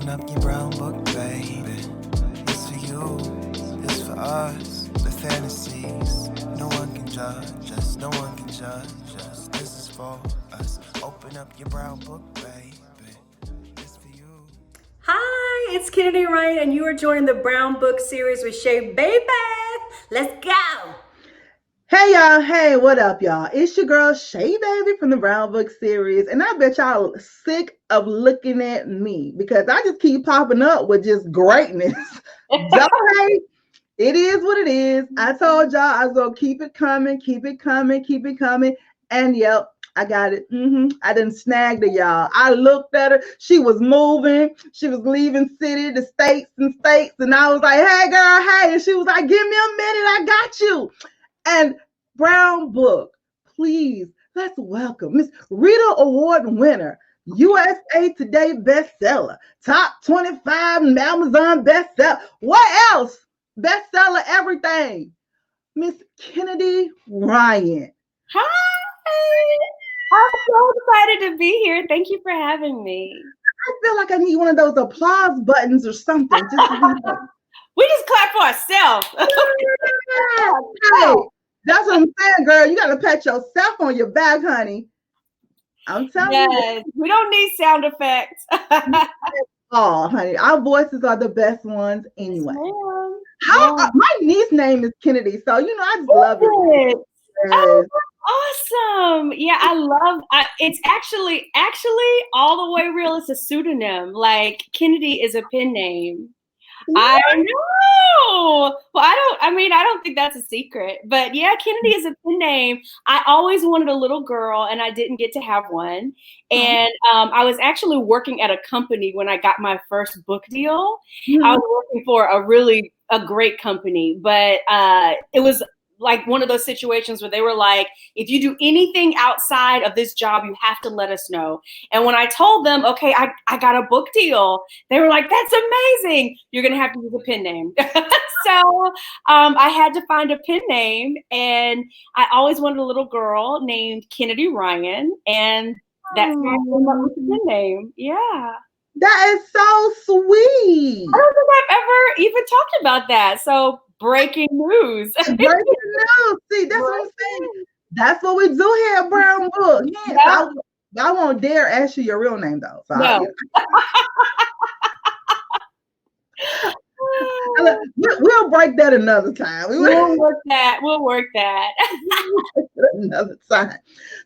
Open up your brown book, baby. It's for you, it's for us. The fantasies, no one can judge us, no one can judge us. This is for us. Open up your brown book, baby. It's for you. Hi, it's Kennedy Ryan, and you are joining the Brown Book series with Shay Baby. Let's go. Hey y'all, hey, what up y'all? It's your girl Shay Baby from the Brown Book series, and I bet y'all sick of looking at me because I just keep popping up with just greatness. Hey, it is what it is. I told y'all I was gonna keep it coming, keep it coming, keep it coming, and yep, I got it. I done snagged her, y'all. I looked at her. She was moving. She was leaving city to states, and I was like, "Hey, girl, hey," and she was like, "Give me a minute, I got you." And Brown Book, please, let's welcome Miss Rita Award winner, USA Today bestseller, top 25 Amazon bestseller. What else? Bestseller everything. Miss Kennedy Ryan. Hi. I'm so excited to be here. Thank you for having me. I feel like I need one of those applause buttons or something. We just clap for ourselves. Hey, that's what I'm saying, girl. You got to pat yourself on your back, honey. I'm telling you. We don't need sound effects. Oh, honey, our voices are the best ones anyway. Yes, my niece name is Kennedy, so I just love it. Yes. Oh, awesome. Yeah, I love it's actually all the way real. It's a pseudonym. Like Kennedy is a pen name. What? I know. Well, I don't think that's a secret, but yeah, Kennedy is a pen name. I always wanted a little girl and I didn't get to have one. And I was actually working at a company when I got my first book deal. I was working for a great company, but it was like one of those situations where they were like, if you do anything outside of this job, you have to let us know. And when I told them, okay, I got a book deal, they were like, that's amazing. You're going to have to use a pen name. So I had to find a pen name, and I always wanted a little girl named Kennedy Ryan. And that's how I came up with the pen name. Yeah. That is so sweet. I don't think I've ever even talked about that. So breaking news. Breaking news. See, that's what I'm saying. That's what we do here at Brown Book. Yes, I won't dare ask you your real name though. So no. We'll break that another time. We'll work that. Another time.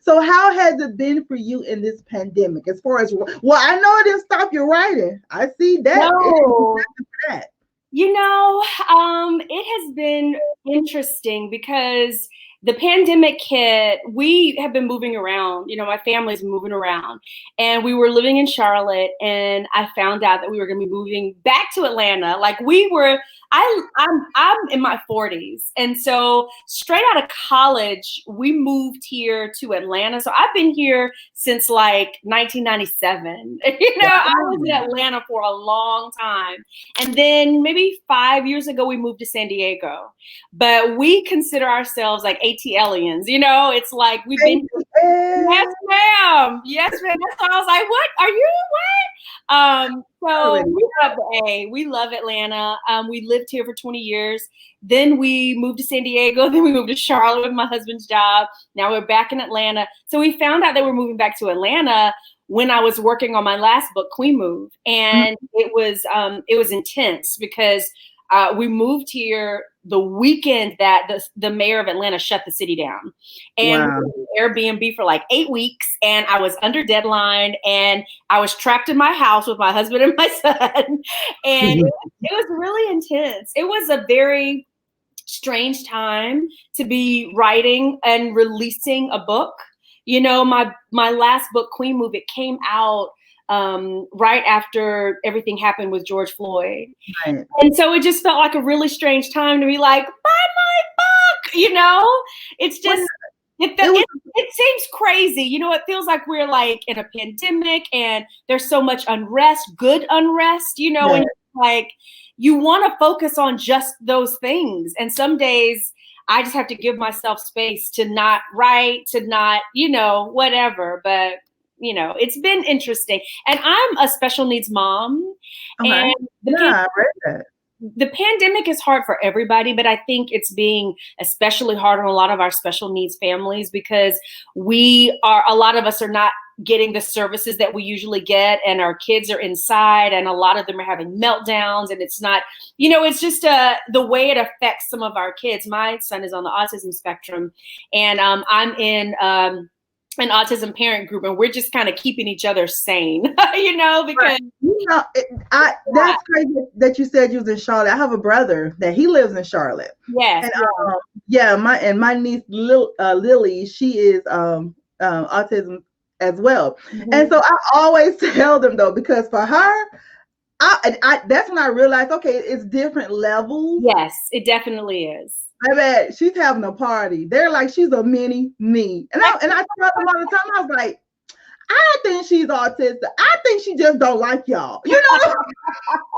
So how has it been for you in this pandemic? As far as, well, I know it didn't stop your writing. I see that. No. It has been interesting because the pandemic hit. We have been moving around. My family's moving around, and we were living in Charlotte, and I found out that we were going to be moving back to Atlanta. Like I'm in my 40s, and so straight out of college, we moved here to Atlanta. So I've been here since like 1997. I was in Atlanta for a long time, and then maybe 5 years ago we moved to San Diego. But we consider ourselves like ATLians. It's like we've been. Yes, ma'am. Yes, ma'am. So I was like, what? Are you what? So we love the A. We love Atlanta. We lived here for 20 years. Then we moved to San Diego. Then we moved to Charlotte with my husband's job. Now we're back in Atlanta. So we found out that we're moving back to Atlanta when I was working on my last book, Queen Move. And it was intense because we moved here the weekend that the mayor of Atlanta shut the city down, and we were in Airbnb for like 8 weeks, and I was under deadline, and I was trapped in my house with my husband and my son, and it was really intense. It was a very strange time to be writing and releasing a book. My last book, Queen Move, it came out right after everything happened with George Floyd. Right. And so it just felt like a really strange time to be like, buy my book, it's just, it seems crazy. It feels like we're like in a pandemic and there's so much unrest, good unrest, and it's like, you want to focus on just those things. And some days I just have to give myself space to not write, to not, whatever, but it's been interesting. And I'm a special needs mom. Okay. And I read that. the pandemic is hard for everybody, but I think it's being especially hard on a lot of our special needs families because a lot of us are not getting the services that we usually get, and our kids are inside, and a lot of them are having meltdowns, and it's not, it's just the way it affects some of our kids. My son is on the autism spectrum, and I'm in an autism parent group, and we're just kind of keeping each other sane, because that's crazy that you said you was in Charlotte. I have a brother that he lives in Charlotte. Yes. And my niece Lily, she is autism as well. Mm-hmm. And so I always tell them though, because for her, that's when I realized, okay, it's different levels. Yes, it definitely is. I bet she's having a party. They're like, she's a mini me. And I tell them all the time, I was like, I think she's autistic. I think she just don't like y'all.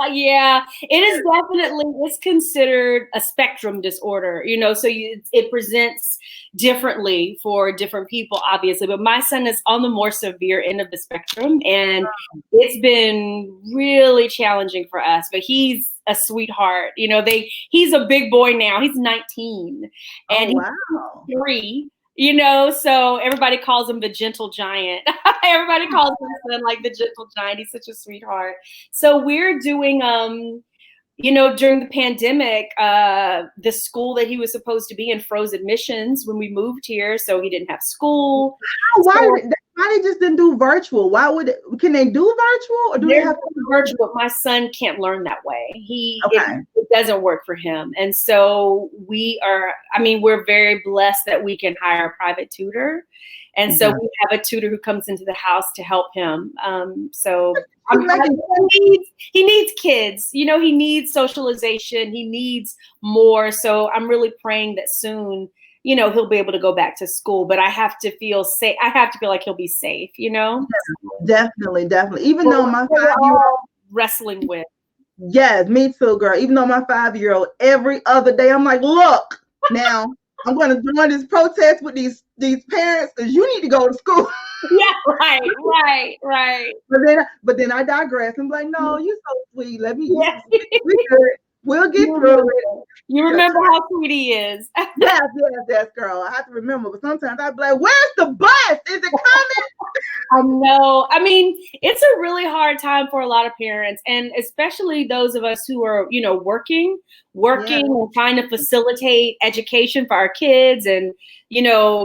Yeah, it is definitely, it's considered a spectrum disorder, so it presents differently for different people, obviously. But my son is on the more severe end of the spectrum, and it's been really challenging for us. But he's a sweetheart. He's a big boy now. He's 19, and he's 3. So everybody calls him the gentle giant. Everybody calls him like the gentle giant. He's such a sweetheart. So we're doing, during the pandemic, the school that he was supposed to be in froze admissions when we moved here. So he didn't have school. Why they just didn't do virtual? Can they do virtual, or do they have to do virtual? My son can't learn that way. It doesn't work for him. And so we're very blessed that we can hire a private tutor. And so we have a tutor who comes into the house to help him. He needs kids, he needs socialization. He needs more. So I'm really praying that soon, he'll be able to go back to school, but I have to feel safe. I have to feel like he'll be safe, Definitely. Even though my 5-year-old wrestling with. Yes, me too, girl. Even though my 5-year-old, every other day, I'm like, look, now I'm going to join this protest with these parents because you need to go to school. Yeah, right. But then I digress. I'm like, no, you're so sweet. Let me. Yeah. We good. We'll get through it. You remember how sweet he is. Yes, girl. I have to remember. But sometimes I'd be like, where's the bus? Is it coming? I know. It's a really hard time for a lot of parents, and especially those of us who are, working and trying to facilitate education for our kids, and,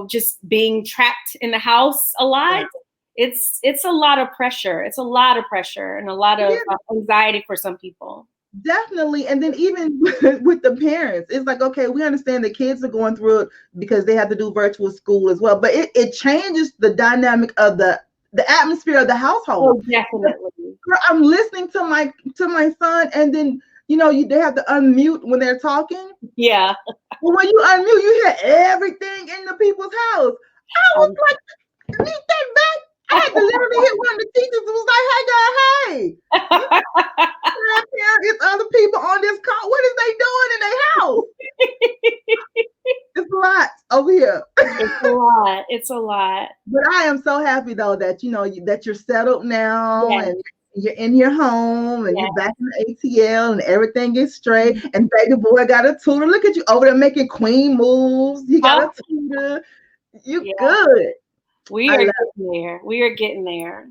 just being trapped in the house a lot. Yeah. It's a lot of pressure. It's a lot of pressure and a lot of anxiety for some people. Definitely. And then even with the parents, it's like, okay, we understand the kids are going through it because they have to do virtual school as well. But it changes the dynamic of the atmosphere of the household. Oh, definitely. I'm listening to my son, and then they have to unmute when they're talking. Yeah. Well, when you unmute, you hear everything in the people's house. I was like, need that back. I had to literally hit one of the teachers and was like, hey, girl, hey. It's other people on this call. What is they doing in their house? It's a lot over here. It's a lot. But I am so happy though that that you're settled now, and you're in your home, and you're back in the ATL, and everything is straight. And baby boy got a tutor. Look at you over there making queen moves. You got a tutor. You good. We are getting there. We are getting there.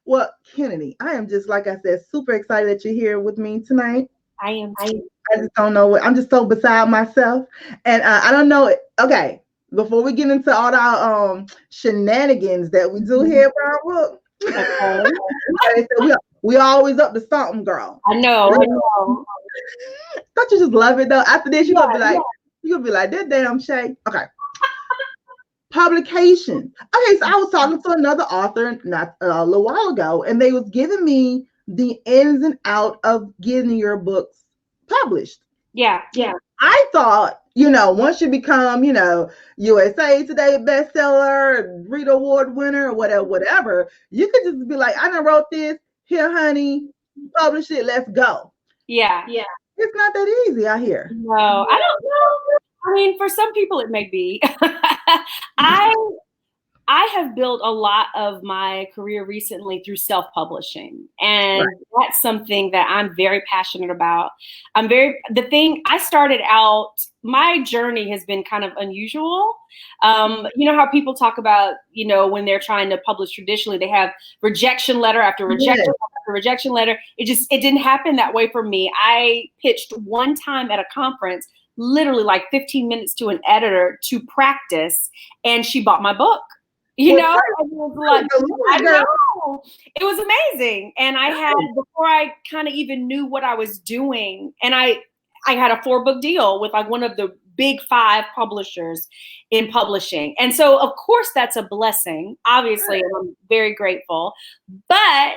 Well, Kennedy, I am just, like I said, super excited that you're here with me tonight. I am. I just don't know. I'm just so beside myself. And I don't know. Okay, before we get into all our shenanigans that we do here for our book, so we always up to something, girl. I know. Don't you just love it, though? After this, you're going to be like, that damn Shay. Okay. Publication. Okay, so I was talking to another author not a little while ago, and they was giving me the ins and out of getting your books published. Yeah. I thought, once you become, USA Today bestseller, Reader Award winner, or whatever, you could just be like, I done wrote this. Here, honey, publish it. Let's go. Yeah. It's not that easy out here. No, I don't know. For some people it may be. I I have built a lot of my career recently through self-publishing. And that's something that I'm very passionate about. I started out, my journey has been kind of unusual. You know how people talk about, when they're trying to publish traditionally, they have rejection letter after rejection letter after rejection letter. It didn't happen that way for me. I pitched one time at a conference, literally like 15 minutes to an editor to practice, and she bought my book. It was amazing. And I had, before I kind of even knew what I was doing, and I had a 4-book deal with like one of the big 5 publishers in publishing. And so of course that's a blessing. Obviously, I'm very grateful, but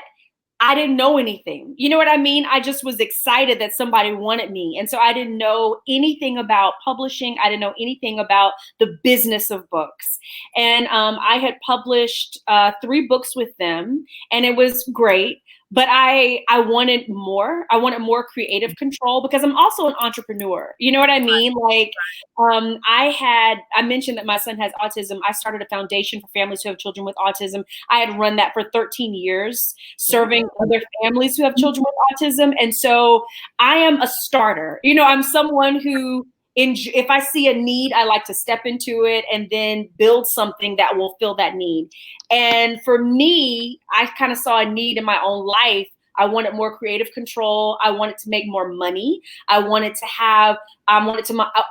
I didn't know anything. You know what I mean? I just was excited that somebody wanted me. And so I didn't know anything about publishing. I didn't know anything about the business of books. And I had published 3 books with them, and it was great. But I wanted more. I wanted more creative control because I'm also an entrepreneur. You know what I mean? Like, I mentioned that my son has autism. I started a foundation for families who have children with autism. I had run that for 13 years, serving other families who have children with autism. And so I am a starter. I'm someone who, if I see a need, I like to step into it and then build something that will fill that need. And for me, I kind of saw a need in my own life. I wanted more creative control. I wanted to make more money. I wanted to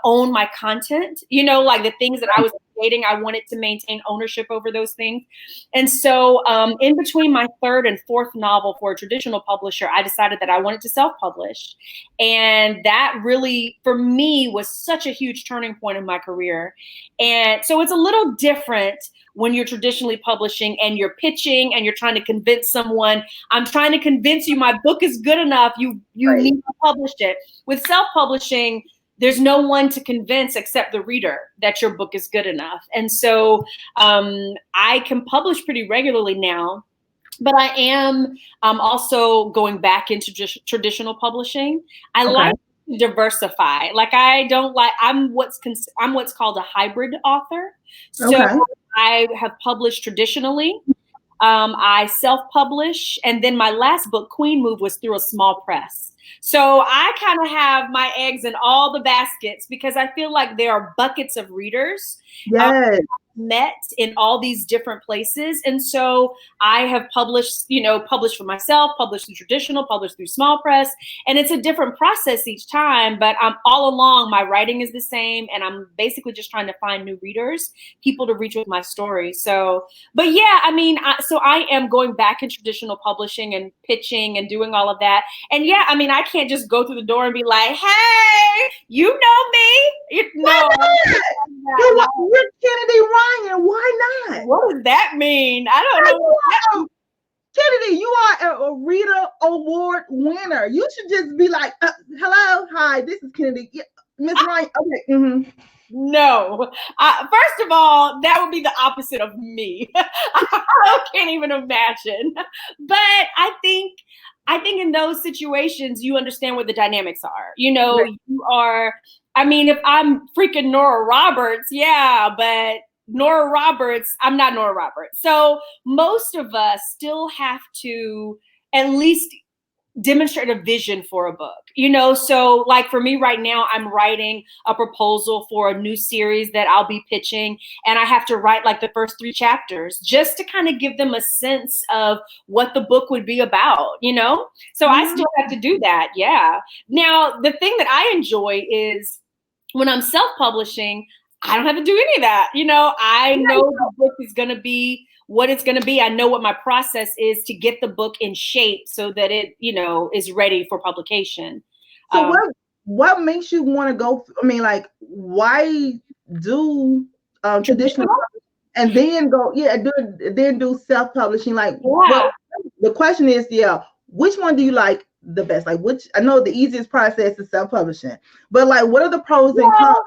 own my content, like the things that I was creating. I wanted to maintain ownership over those things. And so in between my 3rd and 4th novel for a traditional publisher, I decided that I wanted to self-publish. And that really, for me, was such a huge turning point in my career. And so it's a little different when you're traditionally publishing and you're pitching and you're trying to convince someone, I'm trying to convince you my book is good enough. You need to publish it. With self-publishing, there's no one to convince except the reader that your book is good enough. And so I can publish pretty regularly now, but I am also going back into just traditional publishing. I like to diversify. Like I'm what's called a hybrid author. So I have published traditionally. I self-publish, and then my last book, Queen Move, was through a small press. So I kind of have my eggs in all the baskets because I feel like there are buckets of readers. Yes. Met in all these different places. And so I have published for myself, published through traditional, published through small press. And it's a different process each time, but all along my writing is the same. And I'm basically just trying to find new readers, people to reach with my story. So, but yeah, so I am going back in traditional publishing and pitching and doing all of that. And yeah, I can't just go through the door and be like, hey, you know me. You're Kennedy Ryan. Why not? What does that mean? I don't know. Kennedy, you are a Reader Award winner. You should just be like, hello, hi, this is Kennedy. Yeah, Miss Ryan. Okay. No. First of all, that would be the opposite of me. I can't even imagine. But I think in those situations, you understand what the dynamics are. You are, if I'm freaking Nora Roberts, yeah, but Nora Roberts, I'm not Nora Roberts. So most of us still have to at least demonstrate a vision for a book, so like for me right now, I'm writing a proposal for a new series that I'll be pitching. And I have to write like the first 3 chapters just to kind of give them a sense of what the book would be about, so I still have to do that. Yeah. Now, the thing that I enjoy is when I'm self-publishing, I don't have to do any of that. I know the book is going to be what it's going to be. I know what my process is to get the book in shape so that it, is ready for publication. So what makes you want to go? Why do traditional and then go? Yeah, then do self-publishing. Well, the question is, which one do you like the best? Like, which? I know the easiest process is self-publishing, but like, what are the pros and cons?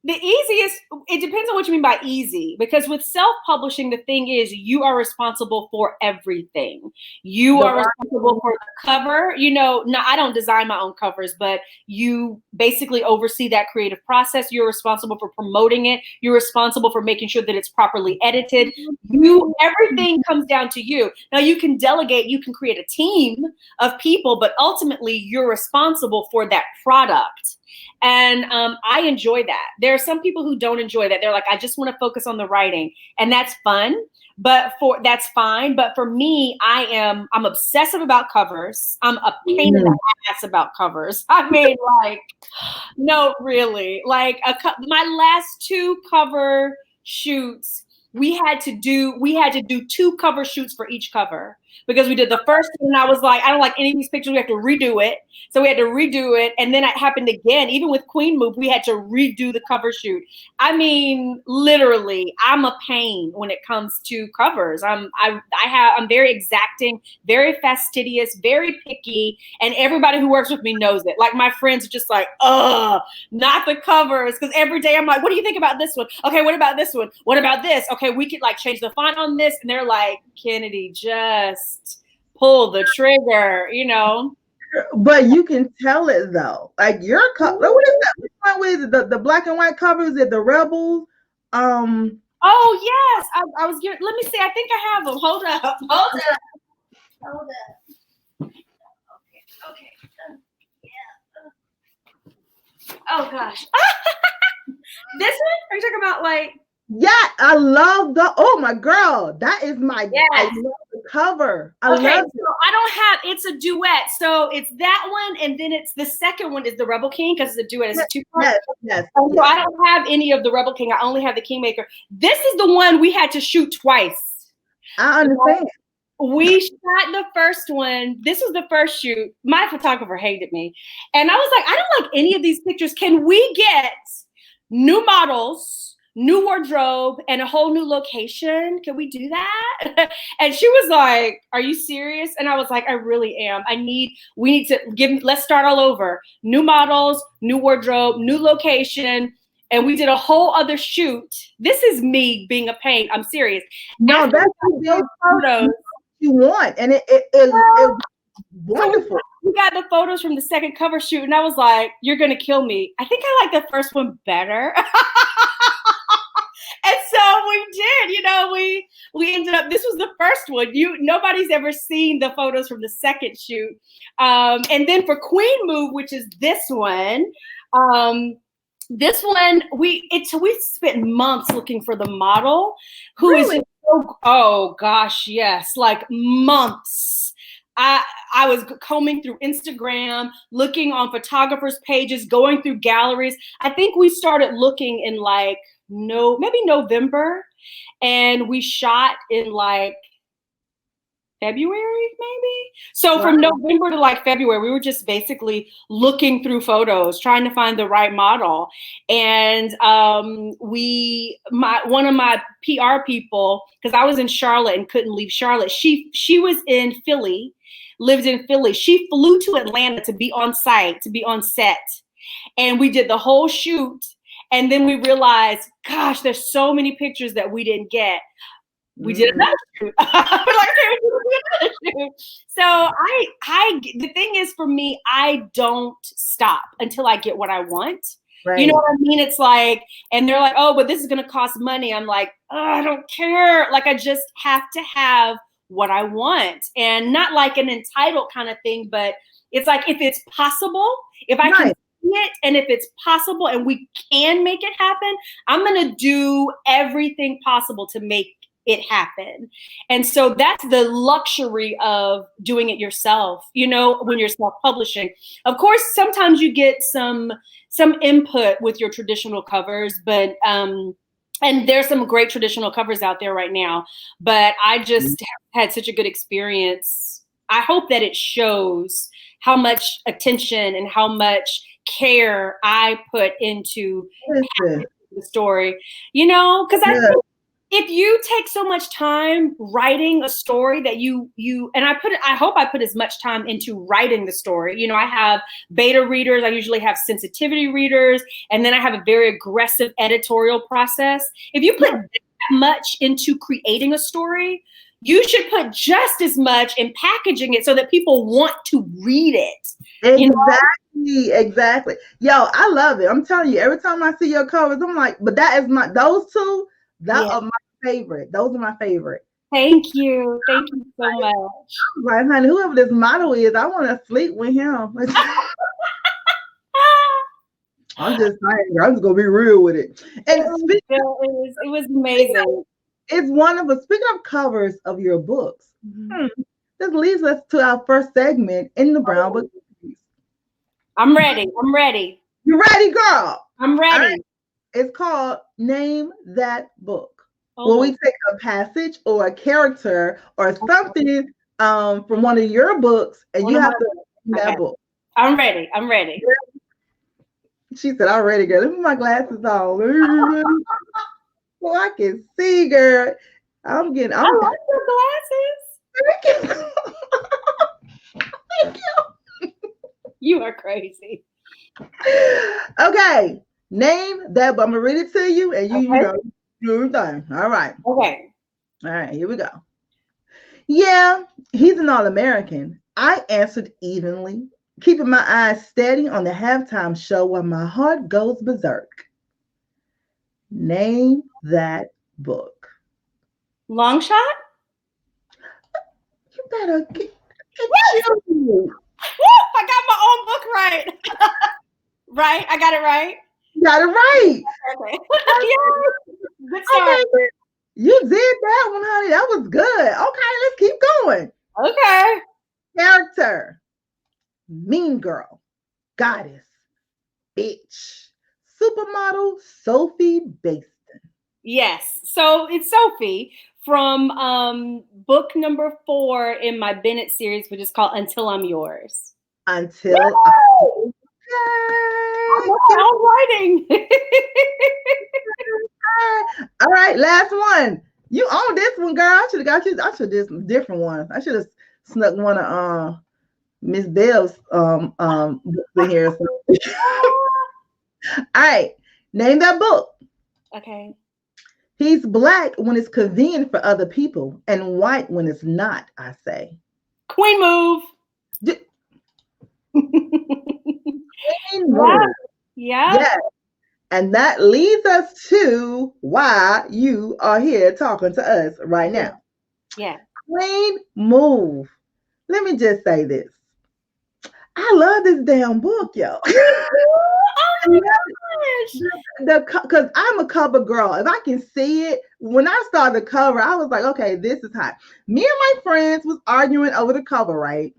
The easiest, it depends on what you mean by easy, because with self-publishing, the thing is you are responsible for everything. You are responsible for the cover. You know, no, I don't design my own covers, but you basically oversee that creative process. You're responsible for promoting it. You're responsible for making sure that it's properly edited. Everything comes down to you. Now you can delegate, you can create a team of people, but ultimately you're responsible for that product. And I enjoy that. There are some people who don't enjoy that. They're like, I just want to focus on the writing, and that's fun. But that's fine. But for me, I'm obsessive about covers. I'm a pain in the ass about covers. I mean, like, no, really. Like my last 2 cover shoots, we had to do 2 cover shoots for each cover, because we did the first one and I was like, I don't like any of these pictures. We have to redo it. So we had to redo it. And then it happened again. Even with Queen Move, we had to redo the cover shoot. I mean, literally, I'm a pain when it comes to covers. I'm very exacting, very fastidious, very picky. And everybody who works with me knows it. Like my friends are just like, not the covers. Because every day I'm like, what do you think about this one? Okay, what about this one? What about this? Okay, we could like change the font on this. And they're like, Kennedy, just pull the trigger, you know. But you can tell it though. Like your cover, what is that? Which one was it? The black and white cover? Is it the Rebels? Oh yes, I was getting. Let me see. I think I have them. Hold up. Okay. Yeah. Oh gosh. This one? Are you talking about like? Yeah, I love oh my girl, that is my I love the cover. I don't have, it's a duet. So it's that one, and then it's the second one is the Rebel King, because it's a duet. It's a 2-part. Yes. So I don't have any of the Rebel King. I only have the Kingmaker. This is the one we had to shoot twice. I understand. We shot the first one. This was the first shoot. My photographer hated me. And I was like, I don't like any of these pictures. Can we get new models, new wardrobe, and a whole new location? Can we do that? And she was like, are you serious? And I was like, I really am. We need to let's start all over. New models, new wardrobe, new location. And we did a whole other shoot. This is me being a pain. I'm serious. No, that's those photos you want. And it wonderful. We got the photos from the second cover shoot, and I was like, you're going to kill me. I think I like the first one better. And so we did, you know, we ended up, this was the first one. Nobody's ever seen the photos from the second shoot. And then for Queen Move, which is this one, we spent months looking for the model who really? Oh gosh, yes, like months. I was combing through Instagram, looking on photographers' pages, going through galleries. I think we started looking in like maybe November, and we shot in like February, maybe. So from November to like February, we were just basically looking through photos, trying to find the right model. And one of my PR people, because I was in Charlotte and couldn't leave Charlotte, she was in Philly, lived in Philly. She flew to Atlanta to be on site, to be on set. And we did the whole shoot. And then we realized, gosh, there's so many pictures that we didn't get. We did another shoot. So the thing is, for me, I don't stop until I get what I want. Right. You know what I mean? It's like, and they're like, oh, but this is going to cost money. I'm like, oh, I don't care. Like, I just have to have what I want, and not like an entitled kind of thing, but it's like, if it's possible, if I can see it, and if it's possible and we can make it happen, I'm going to do everything possible to make it happen. And so that's the luxury of doing it yourself, you know, when you're self-publishing. Of course, sometimes you get some input with your traditional covers, but and there's some great traditional covers out there right now, but I just had such a good experience. I hope that it shows how much attention and how much care I put into the story, you know, because I think if you take so much time writing a story that and I hope I put as much time into writing the story. You know, I have beta readers, I usually have sensitivity readers, and then I have a very aggressive editorial process. If you put that much into creating a story, you should put just as much in packaging it so that people want to read it. Exactly. Yo, I love it. I'm telling you, every time I see your covers, I'm like, but those two, are my favorite. Those are my favorite. Thank you. Thank you so much. Right, honey, whoever this model is, I want to sleep with him. I'm just saying, I'm just gonna be real with it. And it was amazing. It's wonderful. Speaking of covers of your books, this leads us to our first segment in the Brown Book series. I'm ready. You ready, girl? I'm ready. Right. It's called Name That Book. Where we take a passage or a character or something from one of your books, and you have to name that book. I'm ready. She said, "I'm ready, girl. Let me put my glasses on." So I can see, girl. I like your glasses. Thank you. You are crazy. Okay. Name that, but I'm gonna read it to you, and you know, do your thing. All right. Okay. All right, here we go. Yeah, he's an All-American. I answered evenly, keeping my eyes steady on the halftime show while my heart goes berserk. Name that book. Long Shot? You better get you. I got my own book right. Right? I got it right? You got it right. Okay. Good start. Okay. You did that one, honey. That was good. Okay, let's keep going. Okay. Character. Mean girl. Goddess. Bitch. Supermodel Sophie Baston. Yes. So it's Sophie from book number 4 in my Bennett series, which is called Until I'm Yours. Until I'm writing. All right, last one. You own this one, girl. I should have got you. I should have did some different ones. I should have snuck one of Miss Bell's books in here. All right, name that book. Okay. He's black when it's convenient for other people and white when it's not, I say. Queen Move. Queen Move. Yeah. And that leads us to why you are here talking to us right now. Yeah. Queen Move. Let me just say this. I love this damn book, yo. Because I'm a cover girl. If I can see it, when I saw the cover, I was like, okay, this is hot. Me and my friends was arguing over the cover, right?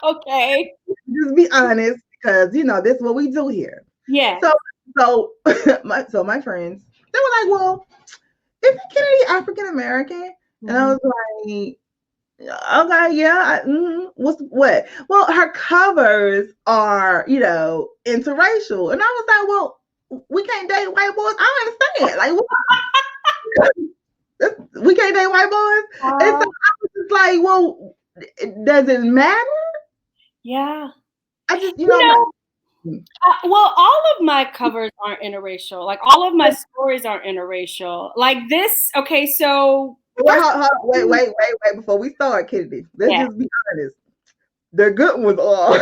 Okay. Just be honest, because you know this is what we do here. Yeah. So my friends, they were like, well, isn't Kennedy African American? And I was like, okay, yeah. What? Well, her covers are, you know, interracial. And I was like, well, we can't date white boys. I understand. Like, we can't date white boys. And so I was just like, well, does it matter? Yeah. I just, you know well, all of my covers aren't interracial. Like, all of my stories aren't interracial. Like this, okay, so... Wait, before we start, Kennedy. Let's just be honest. The good ones are.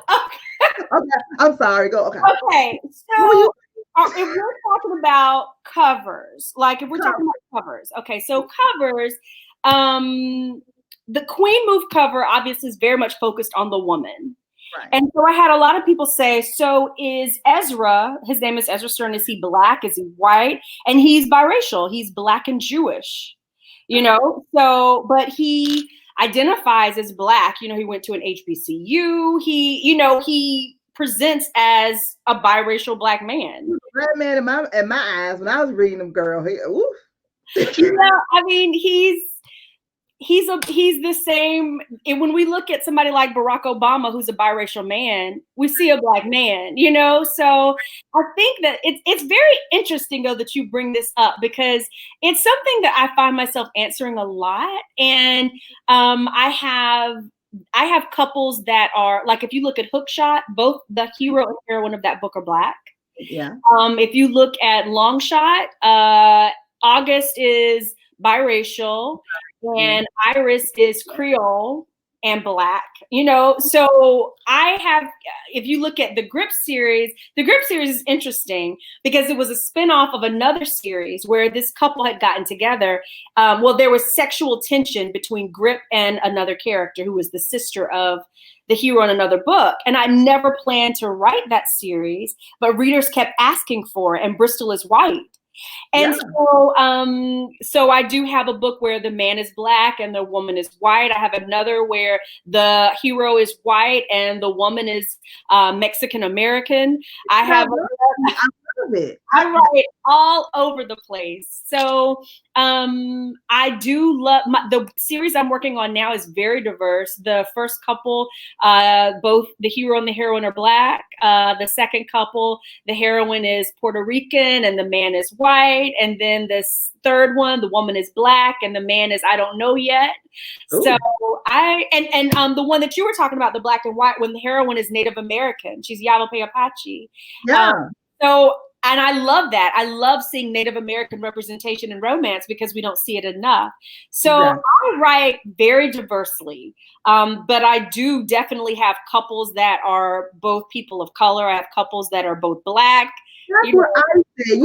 Okay, I'm sorry. Go. Okay, so if we're talking about covers, like if we're talking about covers, okay, so covers, the Queen Move cover obviously is very much focused on the woman. Right. And so I had a lot of people say, so is Ezra, his name is Ezra Stern, is he black? Is he white? And he's biracial. He's black and Jewish, you know? So, but he identifies as black. You know, he went to an HBCU. He presents as a biracial black man. Black man in my eyes when I was reading them, girl. You know, I mean, he's the same. And when we look at somebody like Barack Obama, who's a biracial man, we see a Black man, you know? So I think that it's very interesting, though, that you bring this up, because it's something that I find myself answering a lot. And I have couples that are, like, if you look at Hookshot, both the hero and heroine of that book are Black. Yeah. If you look at Longshot, August is biracial and Iris is Creole and Black, you know? So if you look at the Grip series is interesting because it was a spinoff of another series where this couple had gotten together. There was sexual tension between Grip and another character who was the sister of the hero in another book. And I never planned to write that series, but readers kept asking for it, and Bristol is white. And so I do have a book where the man is Black and the woman is white. I have another where the hero is white and the woman is Mexican American. I write all over the place. So I do love the series I'm working on now is very diverse. The first couple, both the hero and the heroine are Black. The second couple, the heroine is Puerto Rican and the man is white. And then this third one, the woman is Black and the man is I don't know yet. Ooh. So the one that you were talking about, the Black and white, when the heroine is Native American, she's Yavapai Apache. Yeah. And I love that. I love seeing Native American representation in romance because we don't see it enough. So I write very diversely, but I do definitely have couples that are both people of color. I have couples that are both Black. That's what I said.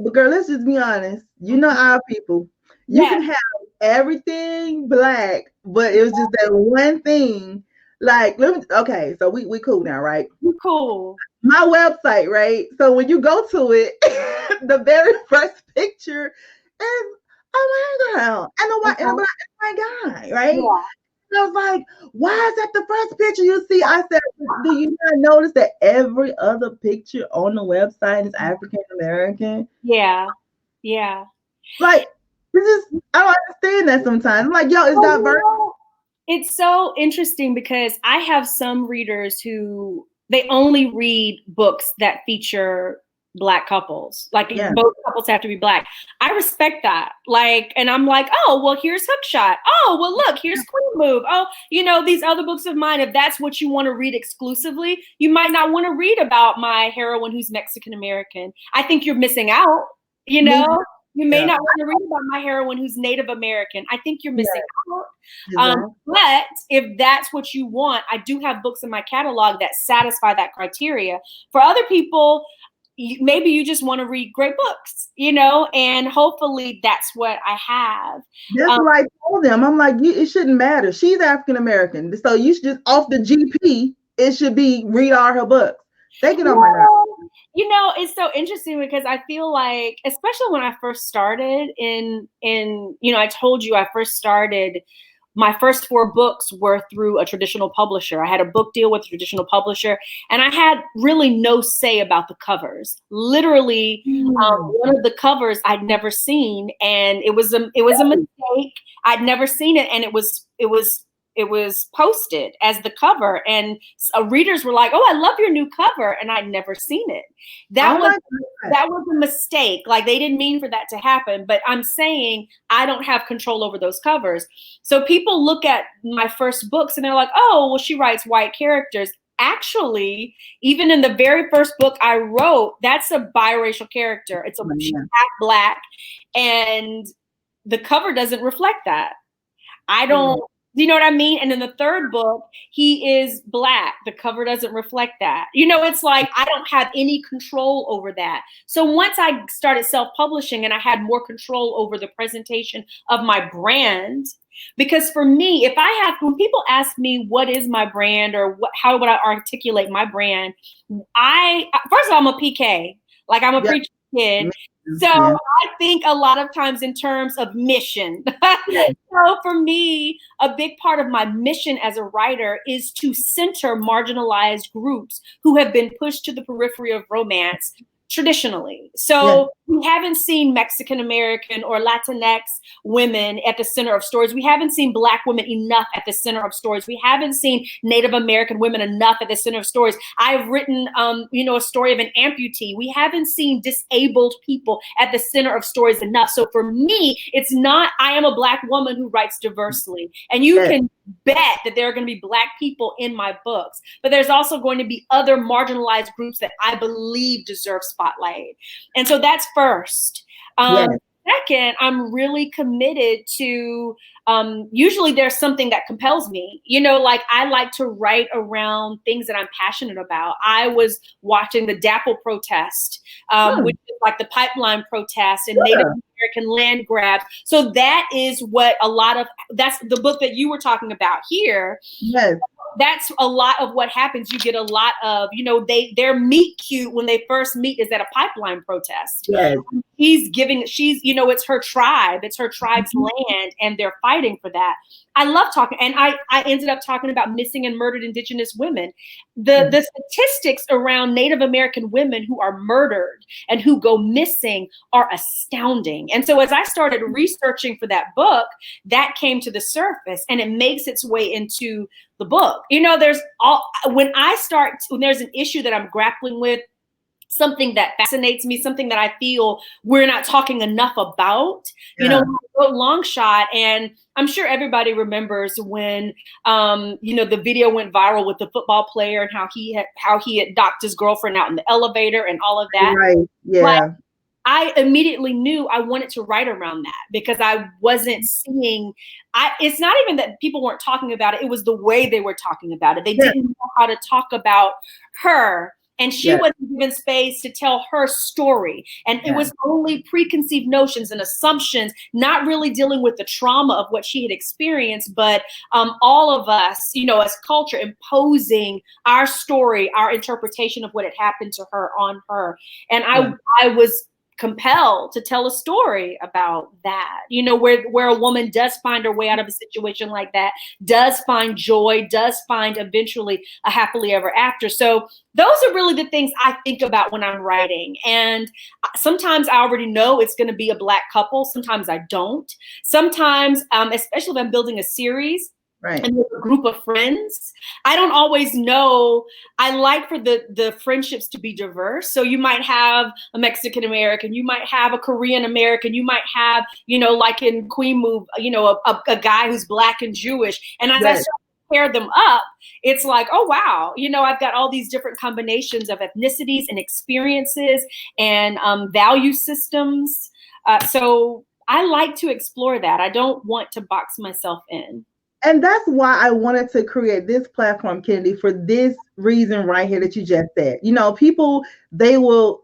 But girl, let's just be honest. You know our people. You can have everything Black, but it was just that one thing. Like, so we cool now, right? We cool. My website, right? So when you go to it, the very first picture is a white girl and a white guy, right? Yeah. And I was like, why is that the first picture you see? I said, do you not notice that every other picture on the website is African American? Yeah. Yeah. Like, I don't understand that sometimes. I'm like, yo, it's diverse. It's so interesting because I have some readers who they only read books that feature Black couples. Like both couples have to be Black. I respect that. Like, and I'm like, oh, well, here's Hookshot. Oh, well, look, here's Queen Move. Oh, these other books of mine, if that's what you want to read exclusively, you might not want to read about my heroine who's Mexican American. I think you're missing out, you know? You may not want to read about my heroine who's Native American. I think you're missing out. But if that's what you want, I do have books in my catalog that satisfy that criteria. For other people, maybe you just want to read great books, and hopefully that's what I have. That's what I told them. I'm like, it shouldn't matter. She's African American. So you should just, off the GP, it should be read all her books. They get on my nerves. It's so interesting because I feel like, especially when I first started I told you I first started, my first 4 books were through a traditional publisher. I had a book deal with a traditional publisher and I had really no say about the covers. Literally, one of the covers I'd never seen and it was a mistake. I'd never seen it and it was posted as the cover and readers were like, oh, I love your new cover. And I'd never seen it. That was a mistake. Like they didn't mean for that to happen, but I'm saying I don't have control over those covers. So people look at my first books and they're like, oh, well, she writes white characters. Actually, even in the very first book I wrote, that's a biracial character. She's half Black and the cover doesn't reflect that. I don't, do you know what I mean? And in the third book, he is Black. The cover doesn't reflect that. It's like I don't have any control over that. So once I started self-publishing and I had more control over the presentation of my brand, because for me, when people ask me what is my brand or how would I articulate my brand, first of all, I'm a PK. Like I'm a preacher kid. So I think a lot of times in terms of mission. So for me, a big part of my mission as a writer is to center marginalized groups who have been pushed to the periphery of romance traditionally. So we haven't seen Mexican American or Latinx women at the center of stories. We haven't seen Black women enough at the center of stories. We haven't seen Native American women enough at the center of stories. I've written, a story of an amputee. We haven't seen disabled people at the center of stories enough. So for me, it's not, I am a Black woman who writes diversely. And you can bet that there are going to be Black people in my books, but there's also going to be other marginalized groups that I believe deserve spotlight. And so that's first. Second, I'm really committed to, usually there's something that compels me, like I like to write around things that I'm passionate about. I was watching the DAPL protest, which is like the pipeline protest and Native American land grabs. So that is what that's the book that you were talking about here. Yes. That's a lot of what happens. You get a lot of, their meet cute when they first meet is at a pipeline protest. Yes. She's, it's her tribe. It's her tribe's land, and they're fighting for that. I love talking, and I ended up talking about missing and murdered Indigenous women. The statistics around Native American women who are murdered and who go missing are astounding. And so as I started researching for that book, that came to the surface, and it makes its way into the book. When there's an issue that I'm grappling with, something that fascinates me, something that I feel we're not talking enough about, when I wrote Long Shot, and I'm sure everybody remembers when, the video went viral with the football player and how he had knocked his girlfriend out in the elevator and all of that. Right. Yeah. Like, I immediately knew I wanted to write around that because I wasn't seeing, it's not even that people weren't talking about it. It was the way they were talking about it. They didn't know how to talk about her. And she wasn't given space to tell her story. And it was only preconceived notions and assumptions, not really dealing with the trauma of what she had experienced, but all of us, as culture, imposing our story, our interpretation of what had happened to her on her. And I was compelled to tell a story about that, where a woman does find her way out of a situation like that, does find joy, does find eventually a happily ever after. So those are really the things I think about when I'm writing. And sometimes I already know it's going to be a Black couple. Sometimes I don't. Sometimes, especially if I'm building a series, right, and with a group of friends, I don't always know. I like for the friendships to be diverse. So you might have a Mexican American, you might have a Korean American, you might have, like in Queen Move, a guy who's Black and Jewish. And as I start to pair them up, it's like, oh, wow, I've got all these different combinations of ethnicities and experiences and value systems. So I like to explore that. I don't want to box myself in. And that's why I wanted to create this platform, Kennedy, for this reason right here that you just said. People, they'll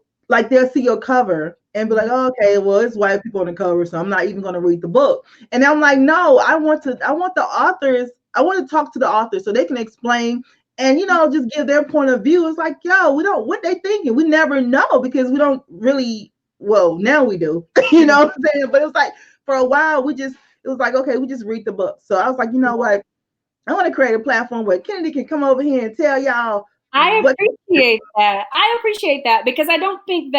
see your cover and be like, oh, okay, well, it's white people on the cover, so I'm not even going to read the book. And I'm like, no, I want to talk to the authors so they can explain and, just give their point of view. It's like, what they thinking? We never know because we don't really, well, now we do, what I'm saying? But it was like, for a while, it was like, okay, we just read the book. So I was like, you know what? I want to create a platform where Kennedy can come over here and tell y'all. I appreciate that. I appreciate that because I don't think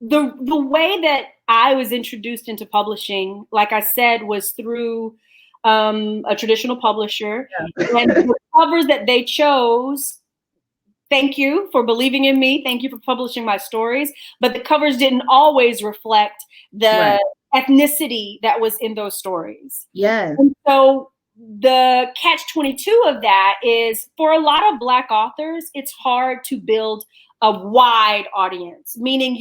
the way that I was introduced into publishing, like I said, was through a traditional publisher. Yeah. And the covers that they chose, thank you for believing in me. Thank you for publishing my stories. But the covers didn't always reflect the ethnicity that was in those stories. Yes. And so the catch-22 of that is for a lot of Black authors, it's hard to build a wide audience, meaning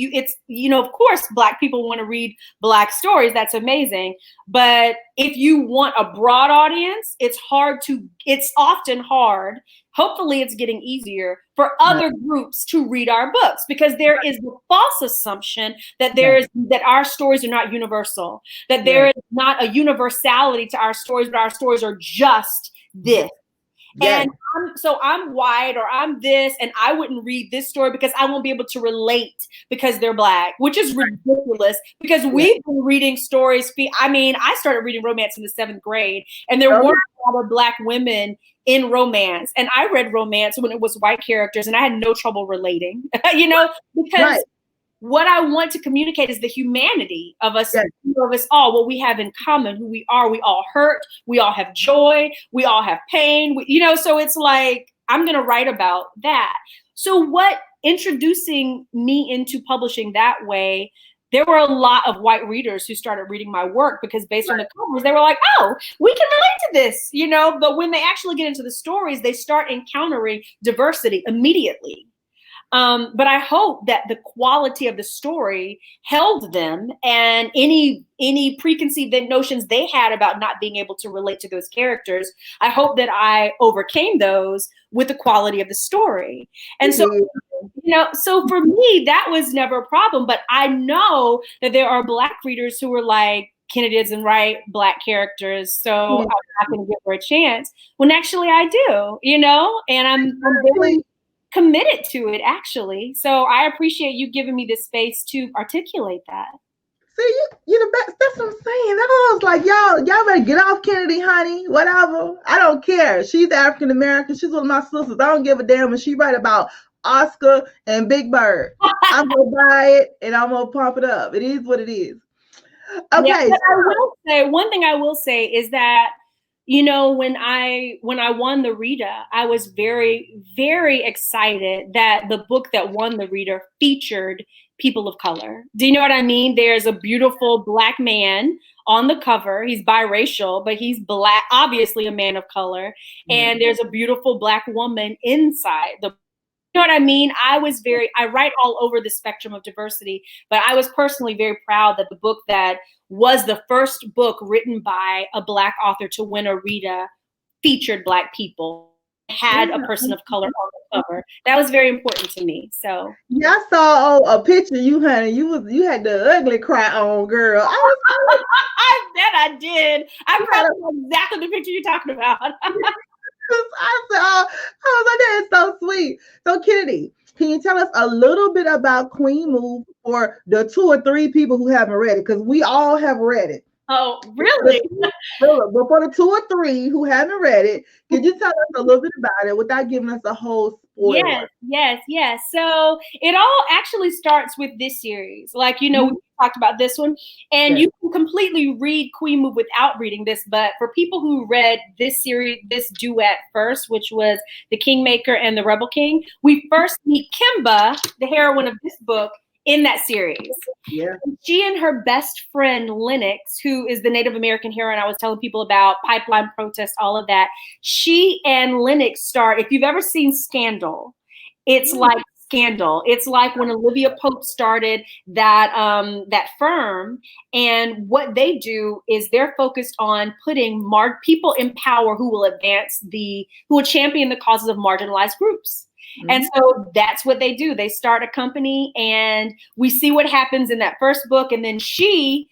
of course, Black people want to read Black stories. That's amazing. But if you want a broad audience, it's often hard. Hopefully it's getting easier for other groups to read our books because there is the false assumption that that our stories are not universal, that there is not a universality to our stories, but our stories are just this. Yes. And I'm white or I'm this, and I wouldn't read this story because I won't be able to relate because they're Black, which is ridiculous because we've been reading stories. I mean, I started reading romance in the 7th grade, and there weren't a lot of Black women in romance. And I read romance when it was white characters, and I had no trouble relating, because what I want to communicate is the humanity of us, of us all, what we have in common, who we are. We all hurt. We all have joy. We all have pain. So it's like, I'm going to write about that. So what introducing me into publishing that way, there were a lot of white readers who started reading my work because based on the covers, they were like, oh, we can relate to this, but when they actually get into the stories, they start encountering diversity immediately. But I hope that the quality of the story held them, and any preconceived notions they had about not being able to relate to those characters, I hope that I overcame those with the quality of the story. And so, so for me, that was never a problem. But I know that there are Black readers who were like, Kennedy doesn't write Black characters, so I'm not going to give her a chance. When actually I do, and I'm very committed to it, actually. So I appreciate you giving me this space to articulate that. See, you the best. That's what I'm saying. I was like, y'all better get off Kennedy, honey. Whatever. I don't care. She's African American. She's one of my sisters. I don't give a damn when she write about Oscar and Big Bird. I'm gonna buy it and I'm gonna pump it up. It is what it is. Okay. Yeah, but I will say one thing. I will say is that, when I won the Rita, I was very, very excited that the book that won the Rita featured people of color. Do you know what I mean? There's a beautiful Black man on the cover. He's biracial, but he's Black, obviously a man of color. And there's a beautiful Black woman inside the. You know what I mean? I write all over the spectrum of diversity, but I was personally very proud that the book that was the first book written by a Black author to win a Rita featured Black people, had a person of color on the cover. That was very important to me. So I saw a picture of you, honey. You had the ugly cry on, girl. I bet I did. I probably know exactly the picture you're talking about. I was like, that is so sweet. So, Kennedy, can you tell us a little bit about Queen Move for the 2 or 3 people who haven't read it? Because we all have read it. Oh, really? But for the 2 or 3 who haven't read it, could you tell us a little bit about it without giving us a whole spoiler? Yes. So it all actually starts with this series. Like, we talked about this one, and you can completely read Queen Move without reading this. But for people who read this series, this duet first, which was The Kingmaker and the Rebel King, we first meet Kimba, the heroine of this book, in that series. Yeah. She and her best friend, Lennox, who is the Native American heroine I was telling people about, pipeline protest, all of that. She and Lennox start, if you've ever seen Scandal, it's like Scandal. It's like when Olivia Pope started that firm, and what they do is they're focused on putting people in power who will champion the causes of marginalized groups. And so that's what they do. They start a company, and we see what happens in that first book. And then she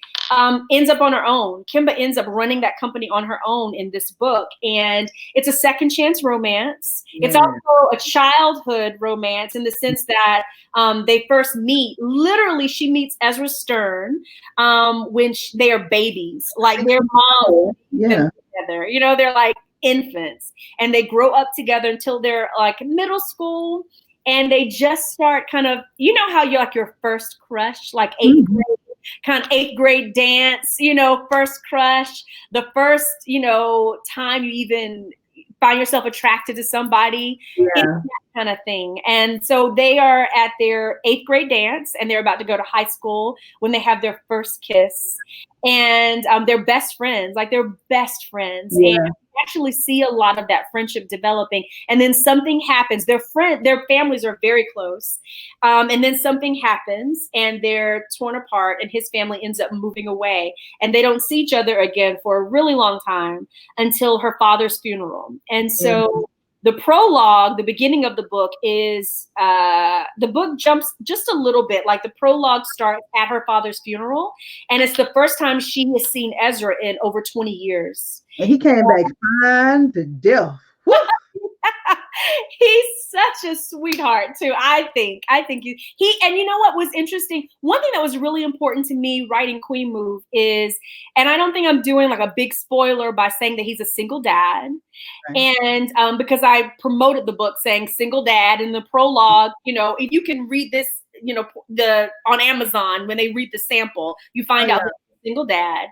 ends up on her own. Kimba ends up running that company on her own in this book. And it's a second chance romance. Yeah. It's also a childhood romance in the sense that they first meet. Literally, she meets Ezra Stern when they are babies, like their mom together. They're like infants, and they grow up together until they're like middle school, and they just start kind of, how you're like your first crush, like eighth grade dance, first crush, the first, time you even find yourself attracted to somebody, that kind of thing. And so they are at their 8th grade dance, and they're about to go to high school when they have their first kiss, and they're best friends. And actually see a lot of that friendship developing, and then something happens. Their families are very close, and then something happens, and they're torn apart, and his family ends up moving away, and they don't see each other again for a really long time until her father's funeral. And so the prologue, the beginning of the book, is the book jumps just a little bit. Like the prologue starts at her father's funeral, and it's the first time she has seen Ezra in over 20 years. And he came back fine to death. He's such a sweetheart too. I think he and you know what was interesting? One thing that was really important to me writing Queen Move is, and I don't think I'm doing like a big spoiler by saying that he's a single dad. Right. And because I promoted the book saying single dad in the prologue, you know, if you can read this, you know, on Amazon, when they read the sample, you find out that he's a single dad.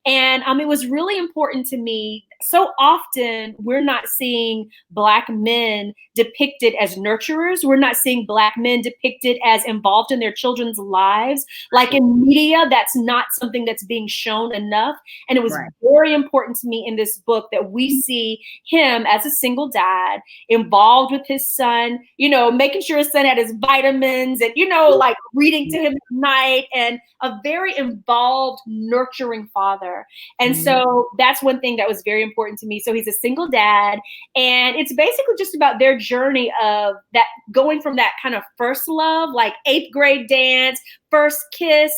And it was really important to me. So often we're not seeing Black men depicted as nurturers. We're not seeing Black men depicted as involved in their children's lives. Like in media, that's not something that's being shown enough. And it was very important to me in this book that we see him as a single dad, involved with his son, you know, making sure his son had his vitamins and, you know, like reading to him at night, and a very involved, nurturing father. And so that's one thing that was very important to me. So he's a single dad, and it's basically just about their journey of that, going from that kind of first love, like 8th grade dance, first kiss,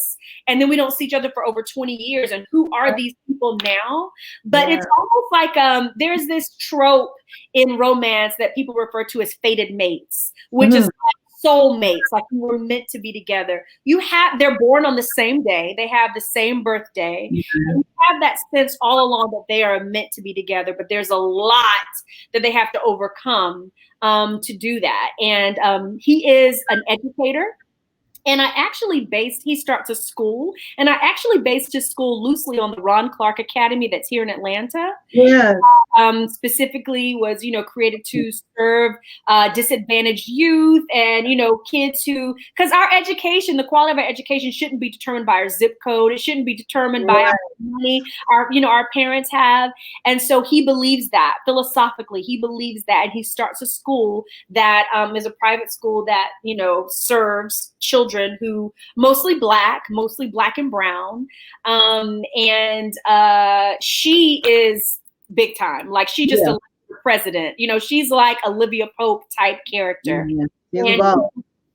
and then we don't see each other for over 20 years. And who are these people now? But it's almost like there's this trope in romance that people refer to as fated mates, which is like soulmates, like you were meant to be together. They're born on the same day, they have the same birthday, and you have that sense all along that they are meant to be together, but there's a lot that they have to overcome to do that. And he is an educator. And he starts a school, and I actually based his school loosely on the Ron Clark Academy that's here in Atlanta. Yeah. Specifically was, you know, created to serve disadvantaged youth and, you know, kids who, because our education, the quality of our education shouldn't be determined by our zip code. It shouldn't be determined by our money our parents have. And so he believes that philosophically, he believes that, and he starts a school that is a private school that, you know, serves children who mostly black and brown. And she is big time. Like she just elected the president. You know, she's like Olivia Pope type character.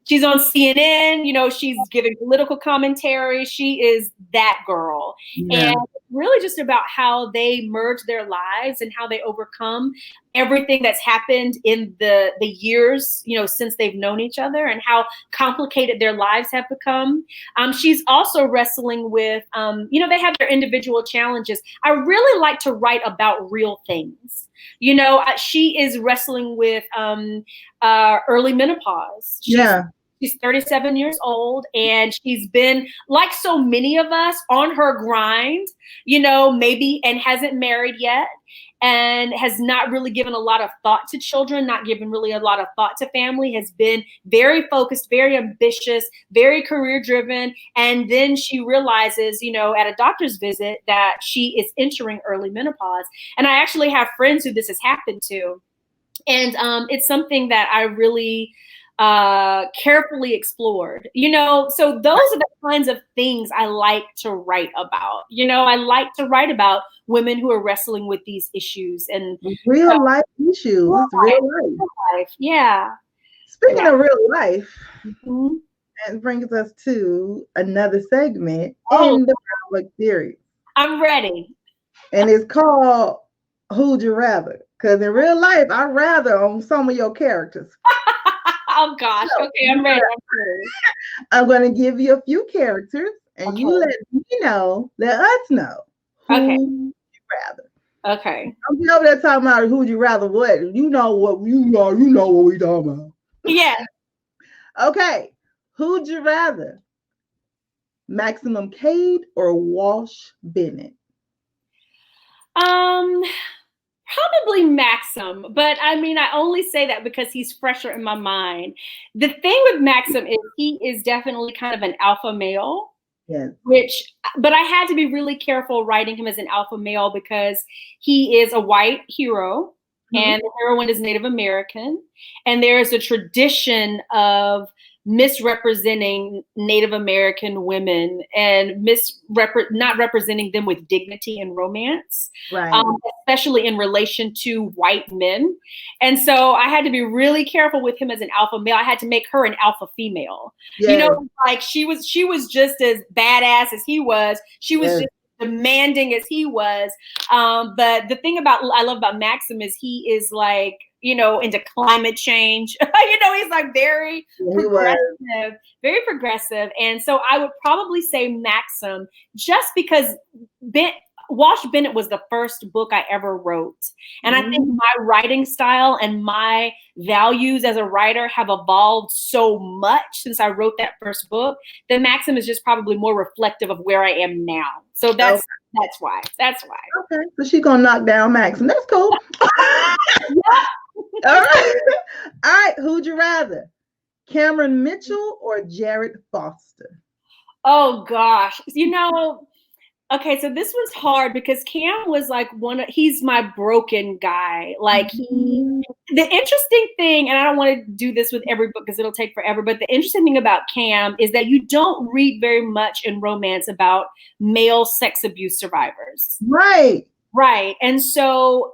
She's on CNN, you know, she's giving political commentary. She is that girl. And really just about how they merge their lives and how they overcome everything that's happened in the years, you know, since they've known each other, and how complicated their lives have become. She's also wrestling with, you know, they have their individual challenges. I really like to write about real things. You know, she is wrestling with early menopause. She's 37 years old, and she's been, like so many of us, on her grind, you know, maybe, and hasn't married yet, and has not really given a lot of thought to children, not given really a lot of thought to family, has been very focused, very ambitious, very career driven. And then she realizes, you know, at a doctor's visit that she is entering early menopause. And I actually have friends who this has happened to. And it's something that I really carefully explored, you know. So those are the kinds of things I like to write about. You know, I like to write about women who are wrestling with these issues and real life issues. Real life. Yeah. Speaking of real life, that brings us to another segment in the Prologue series. I'm ready. And it's called Who'd You Rather? Because in real life, I'd rather on some of your characters. Oh gosh. Okay, I'm ready. I'm going to give you a few characters, and you let us know who you rather. Okay. Don't be over there talking about who'd you rather what. You know what we talking about. Yeah. Okay. Who'd you rather? Maximum Cade or Walsh Bennett? Probably Maxim, but I mean, I only say that because he's fresher in my mind. The thing with Maxim is he is definitely kind of an alpha male. Yes. But I had to be really careful writing him as an alpha male because he is a white hero, and the heroine is Native American, and there is a tradition of misrepresenting Native American women and not representing them with dignity and romance, right? Especially in relation to white men. And so I had to be really careful with him as an alpha male. I had to make her an alpha female. Yes. You know, like she was just as badass as he was. She was just demanding as he was. But the thing I love about Maxim is he is like into climate change. He's like very progressive, very progressive. And so I would probably say Maxim, just because Wash Bennett was the first book I ever wrote. And I think my writing style and my values as a writer have evolved so much since I wrote that first book that Maxim is just probably more reflective of where I am now. So that's why. Okay, so she's gonna knock down Maxim. That's cool. All right. Who'd you rather, Cameron Mitchell or Jared Foster? Oh gosh, okay, so this was hard because Cam was like he's my broken guy. Like the interesting thing, and I don't want to do this with every book because it'll take forever, but the interesting thing about Cam is that you don't read very much in romance about male sex abuse survivors. Right. And so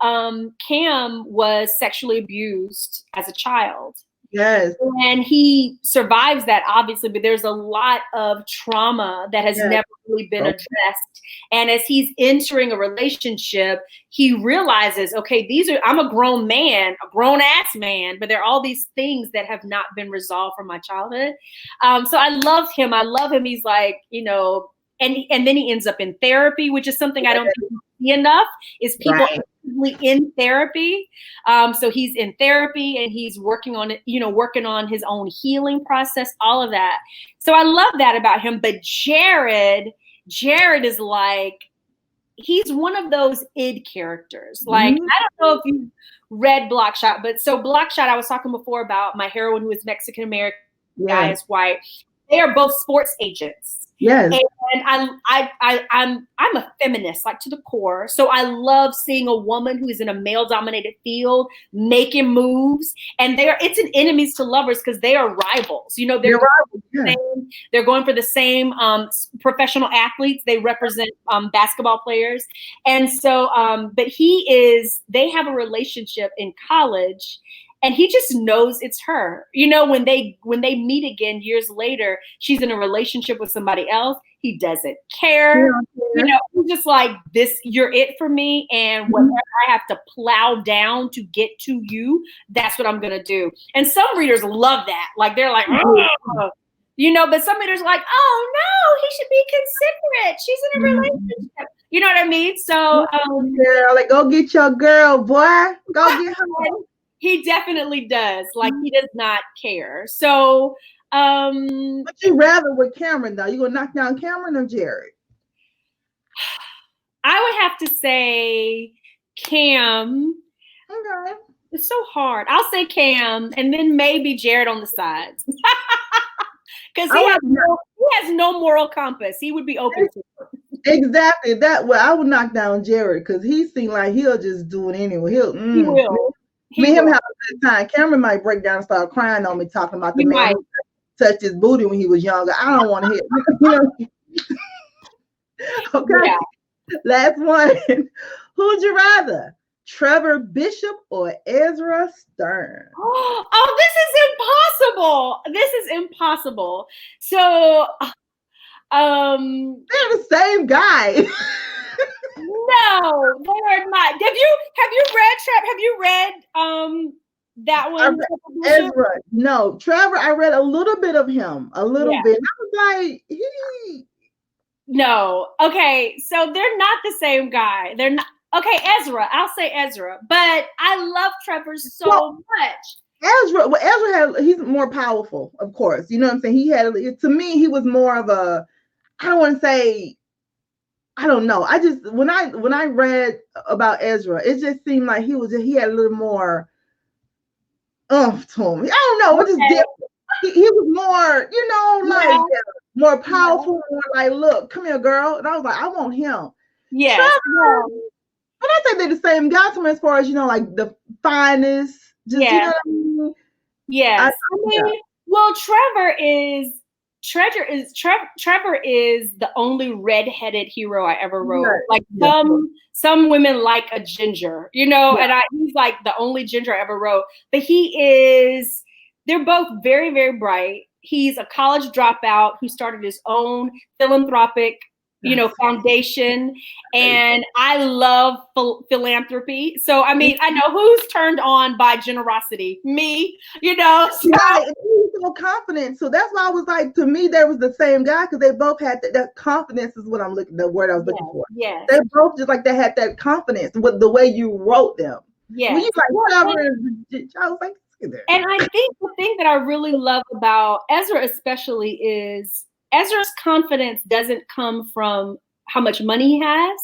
Cam was sexually abused as a child. Yes. And he survives that, obviously, but there's a lot of trauma that has never really been addressed. And as he's entering a relationship, he realizes, okay, I'm a grown man, a grown ass man, but there are all these things that have not been resolved from my childhood. So I love him. He's like, and then he ends up in therapy, which is something I don't think we see enough, is people in therapy. So he's in therapy and he's working on it, working on his own healing process, all of that. So I love that about him. But Jared is like, he's one of those id characters. Like, I don't know if you read Blockshot, but so Blockshot, I was talking before about my heroine who is Mexican American, guy is white. They are both sports agents. Yes. And I'm a feminist, like to the core. So I love seeing a woman who is in a male dominated field making moves, and it's an enemies to lovers because they are rivals. They're going for the same professional athletes. They represent basketball players. And so, but they have a relationship in college. And he just knows it's her. When they meet again years later, she's in a relationship with somebody else. He doesn't care. He's just like, this, you're it for me. And whatever I have to plow down to get to you, that's what I'm going to do. And some readers love that. Like, they're like, oh. But some readers are like, oh no, he should be considerate. She's in a relationship. You know what I mean? So, like, go get your girl, boy. Go get her. He definitely does. Like, he does not care. So, but you rather with Cameron though? You gonna knock down Cameron or Jared? I would have to say Cam. Okay. It's so hard. I'll say Cam, and then maybe Jared on the sides, because he has no moral compass. He would be open to it. Exactly. I would knock down Jared because he seemed like he'll just do it anyway. He will. Me and him have a good time. Cameron might break down and start crying on me, talking about the man who touched his booty when he was younger. I don't want to hear. Okay. Yeah. Last one. Who'd you rather, Trevor Bishop or Ezra Stern? Oh, this is impossible. So, they're the same guy. No, they're not. Have you read that one? Ezra. No, Trevor, I read a little bit of him. A little bit. I was like, No. Okay, so they're not the same guy. They're not. Okay, Ezra. I'll say Ezra. But I love Trevor so much. Ezra he's more powerful, of course. You know what I'm saying? To me, he was more of a, I don't want to say, I don't know. I just when I read about Ezra, it just seemed like he had a little more oomph to him. I don't know. It just different. He was more, more powerful, more like, look, come here, girl. And I was like, I want him. Yeah. But I think they're the same guy to me as far as, like the finest. Just, you know what I mean? Yes. Well, Trevor is the only redheaded hero I ever wrote. Like some women like a ginger, and he's like the only ginger I ever wrote. But they're both very, very bright. He's a college dropout who started his own philanthropic foundation. And I love philanthropy. So, I mean, I know who's turned on by generosity. Me, so. Right. And he was so confident. So that's why I was like, to me, there was the same guy because they both had that confidence is what the word I was looking for. Yes. They both just like they had that confidence with the way you wrote them. Yes. When you like, I was like, and I think the thing that I really love about Ezra especially is Ezra's confidence doesn't come from how much money he has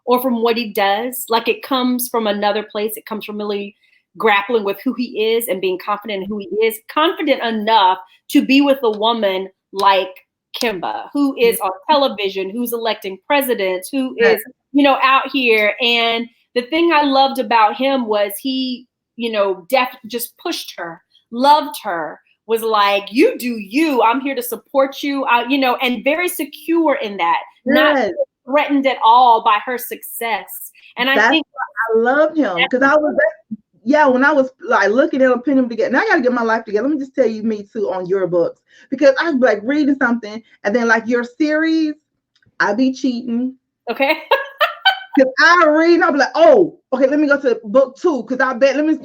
or from what he does. Like it comes from another place. It comes from really grappling with who he is and being confident in who he is, confident enough to be with a woman like Kimba, who is on television, who's electing presidents, who is, out here. And the thing I loved about him was he, just pushed her, loved her, was like, you do you, I'm here to support you, and very secure in that, not threatened at all by her success. And I think I love him because I was, when I was like looking at him, putting them together, now I got to get my life together. Let me just tell you, me too, on your books, because I was like reading something and then like your series, I be cheating. Okay. Because I read and I'll be like, oh, okay, let me go to book 2 because I bet, let me,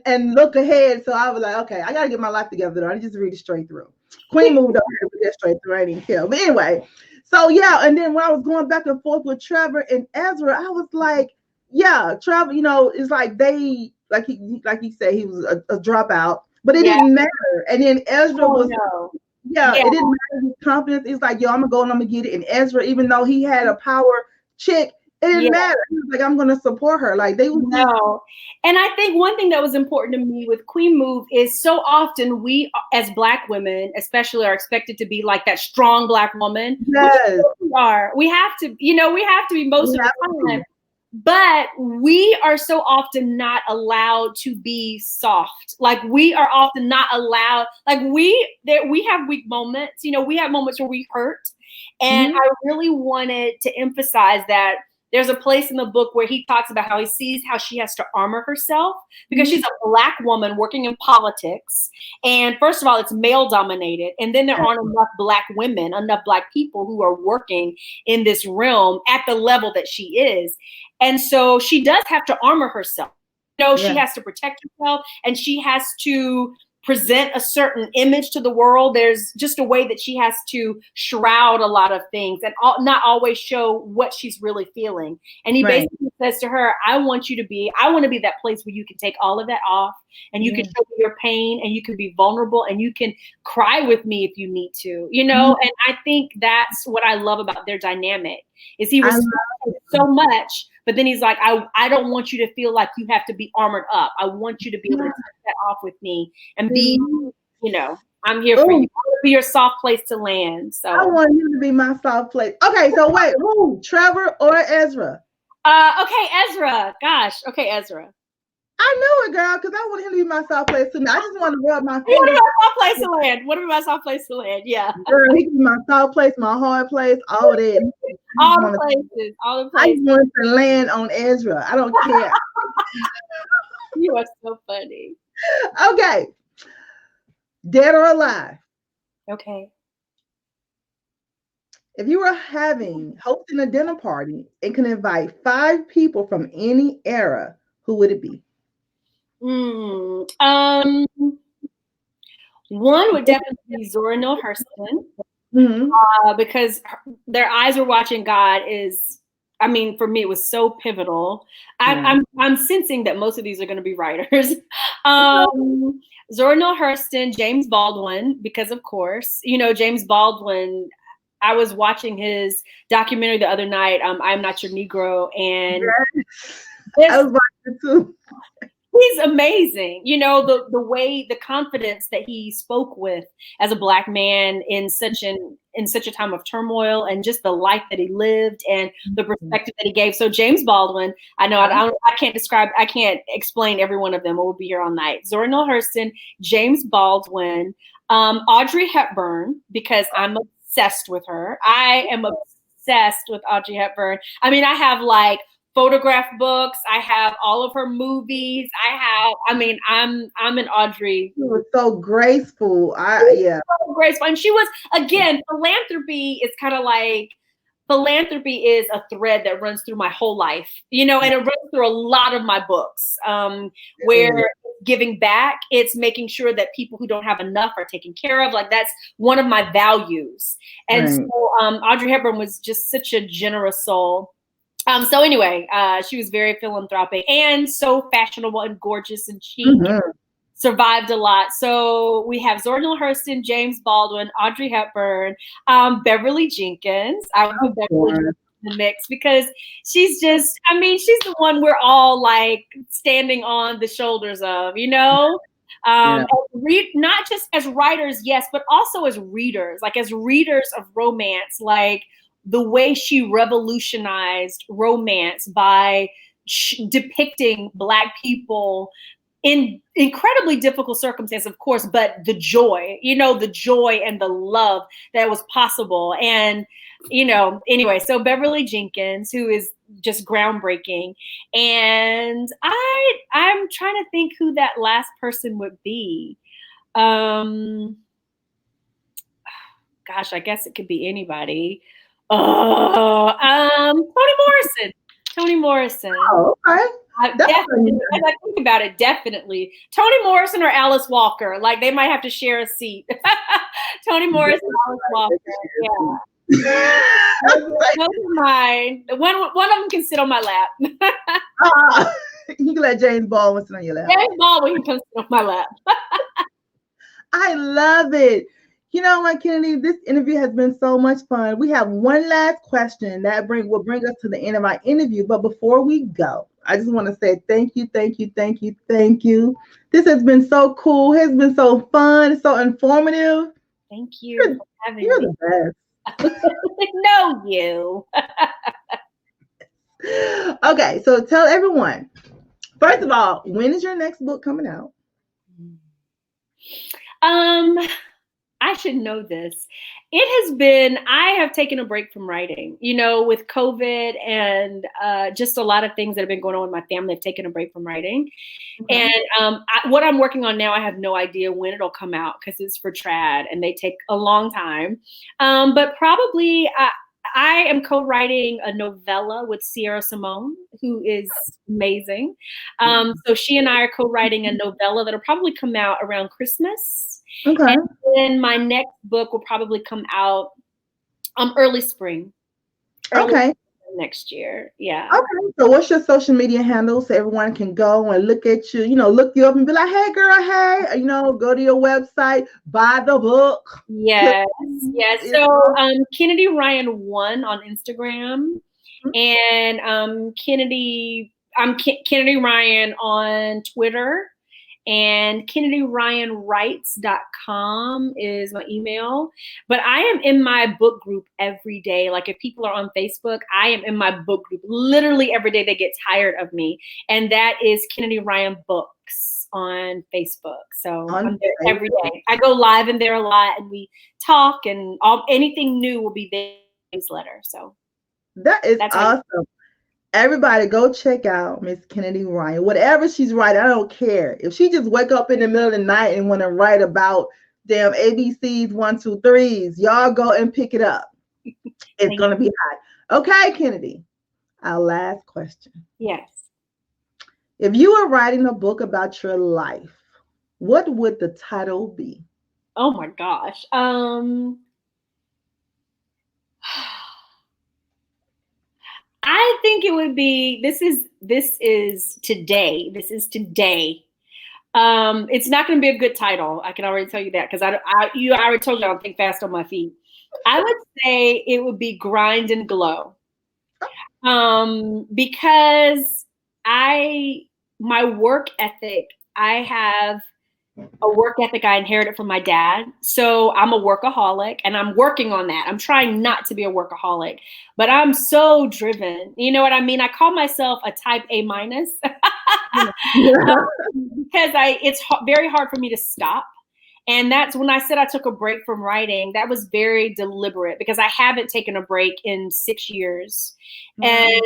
and look ahead. So I was like, okay, I got to get my life together. I just read it straight through. Queen moved up here with that straight through. I didn't even care. But anyway, so and then when I was going back and forth with Trevor and Ezra, I was like, Trevor, it's like they, like he said, he was a dropout, but it didn't matter. And then Ezra was, it didn't matter his confidence. It's like, I'm going to go and I'm going to get it. And Ezra, even though he had a power chick, it didn't matter. He was like, I'm going to support her. Like they was And I think one thing that was important to me with Queen Move is so often we as Black women, especially, are expected to be like that strong Black woman. Yes. We are. We have to, we have to be most of the time. But we are so often not allowed to be soft. Like we are often not allowed, like we have weak moments, we have moments where we hurt. And I really wanted to emphasize that there's a place in the book where he talks about how he sees how she has to armor herself because she's a Black woman working in politics. And first of all, it's male dominated. And then there aren't enough Black women, enough Black people who are working in this realm at the level that she is. And so she does have to armor herself. She has to protect herself and she has to present a certain image to the world. There's just a way that she has to shroud a lot of things and not always show what she's really feeling. And he basically says to her, I want to be that place where you can take all of that off and you can show me your pain and you can be vulnerable and you can cry with me if you need to, And I think that's what I love about their dynamic is he respects her so much, but then he's like, I don't want you to feel like you have to be armored up. I want you to be able to take that off with me and be, I'm here for you. I want to be your soft place to land. So I want you to be my soft place. Okay, so wait, who? Trevor or Ezra? Okay, Ezra. Gosh, okay, Ezra. I knew it, girl, because I want him to be my soft place too. I just want to rub my fingers. What about soft place to land? What about my soft place to land? Yeah. Girl, he can be my soft place, my hard place, all that. All the places. I just want to land on Ezra. I don't care. You are so funny. Okay. Dead or alive? Okay. If you were hosting a dinner party and can invite 5 people from any era, who would it be? One would definitely be Zora Neale Hurston, because their eyes were watching God for me, it was so pivotal. I'm sensing that most of these are going to be writers. Zora Neale Hurston, James Baldwin, because of course, James Baldwin, I was watching his documentary the other night, I'm Not Your Negro, and I was watching it too. He's amazing. The way, the confidence that he spoke with as a Black man in such a time of turmoil, and just the life that he lived and the perspective that he gave. So James Baldwin, I know I can't explain every one of them. We'll be here all night. Zora Neale Hurston, James Baldwin, Audrey Hepburn, because I'm obsessed with her. I am obsessed with Audrey Hepburn. I have like photograph books. I have all of her movies. I'm an Audrey. She was so graceful. So graceful. And she was, again, philanthropy is kind of like, philanthropy is a thread that runs through my whole life, and it runs through a lot of my books, where giving back, it's making sure that people who don't have enough are taken care of. Like, that's one of my values. And so Audrey Hepburn was just such a generous soul. So anyway, she was very philanthropic and so fashionable and gorgeous and chic. Survived a lot. So we have Zora Neale Hurston, James Baldwin, Audrey Hepburn, Beverly Jenkins. I would put Beverly Jenkins in the mix because she's just, she's the one we're all like standing on the shoulders of, not just as writers, yes, but also as readers, like as readers of romance, like the way she revolutionized romance by depicting Black people in incredibly difficult circumstances, of course, but the joy, the joy and the love that was possible. And, anyway, so Beverly Jenkins, who is just groundbreaking. And I'm trying to think who that last person would be. Gosh, I guess it could be anybody. Toni Morrison. Oh, okay. Definitely, as I think about it, definitely Toni Morrison or Alice Walker. Like, they might have to share a seat. Toni Morrison, Alice Walker. Yeah. Those are mine. One of them can sit on my lap. You can let James Baldwin sit on your lap. James Baldwin can sit on my lap. I love it. You know what, Kennedy? This interview has been so much fun. We have one last question that will bring us to the end of our interview. But before we go, I just want to say thank you. This has been so cool. It has been so fun, so informative. Thank you. You're the best. No, you. Okay, so tell everyone. First of all, when is your next book coming out? I should know this. I have taken a break from writing, with COVID and just a lot of things that have been going on with my family. I've taken a break from writing. And what I'm working on now, I have no idea when it'll come out because it's for trad and they take a long time. But probably I am co-writing a novella with Sierra Simone, who is amazing. So she and I are co-writing a novella that'll probably come out around Christmas. Okay. And then my next book will probably come out early spring. Next year. Yeah. Okay. So what's your social media handle so everyone can go and look at you, look you up and be like, hey girl, hey, go to your website, buy the book. Yes. Yes. So Kennedy Ryan 1 on Instagram and Kennedy Ryan on Twitter. And KennedyRyanWrites.com is my email. But I am in my book group every day. Like, if people are on Facebook, I am in my book group literally every day. They get tired of me. And that is Kennedy Ryan Books on Facebook. So I'm there every day. I go live in there a lot and we talk, and anything new will be there in the newsletter. So that's awesome. Everybody go check out Miss Kennedy Ryan. Whatever she's writing, I don't care. If she just wake up in the middle of the night and want to write about damn ABCs, 1, 2, 3s, y'all go and pick it up. It's going to be hot. Okay, Kennedy, our last question. Yes. If you were writing a book about your life, what would the title be? Oh my gosh. I think it would be, this is today. This is today. It's not going to be a good title. I can already tell you that because I already told you I don't think fast on my feet. I would say it would be Grind and Glow. Because my work ethic, I have a work ethic I inherited from my dad. So I'm a workaholic and I'm working on that. I'm trying not to be a workaholic, but I'm so driven. You know what I mean? I call myself a type A-, because it's very hard for me to stop. And that's when I said I took a break from writing, that was very deliberate because I haven't taken a break in 6 years. And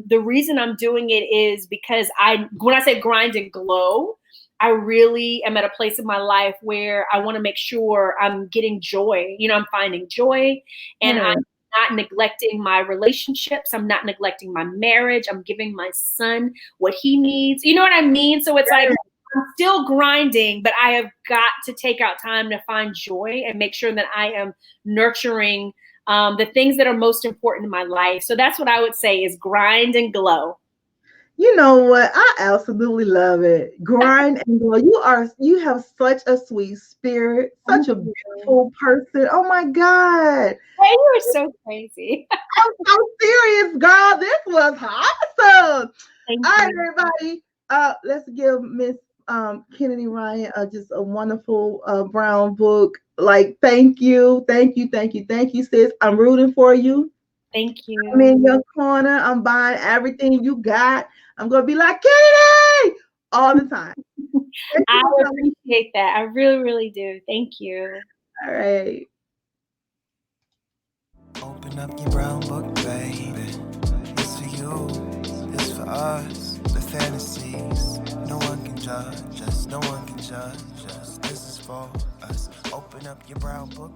the reason I'm doing it is because when I say grind and glow, I really am at a place in my life where I want to make sure I'm getting joy. I'm finding joy and I'm not neglecting my relationships. I'm not neglecting my marriage. I'm giving my son what he needs. You know what I mean? So it's like, I'm still grinding, but I have got to take out time to find joy and make sure that I am nurturing the things that are most important in my life. So that's what I would say is grind and glow. You know what? I absolutely love it. Grind and glow. You have such a sweet spirit, such a beautiful person. Oh my God. Hey, you are so crazy. I'm so serious, girl. This was awesome. Thank All right, you. everybody. Let's give Miss Kennedy Ryan just a wonderful brown book. Like, thank you, sis. I'm rooting for you. Thank you. I'm in your corner. I'm buying everything you got. I'm gonna be like Kennedy all the time. I appreciate that. I really, really do. Thank you. All right. Open up your brown book, baby. It's for you, it's for us. The fantasies, no one can judge us, no one can judge us. This is for us. Open up your brown book,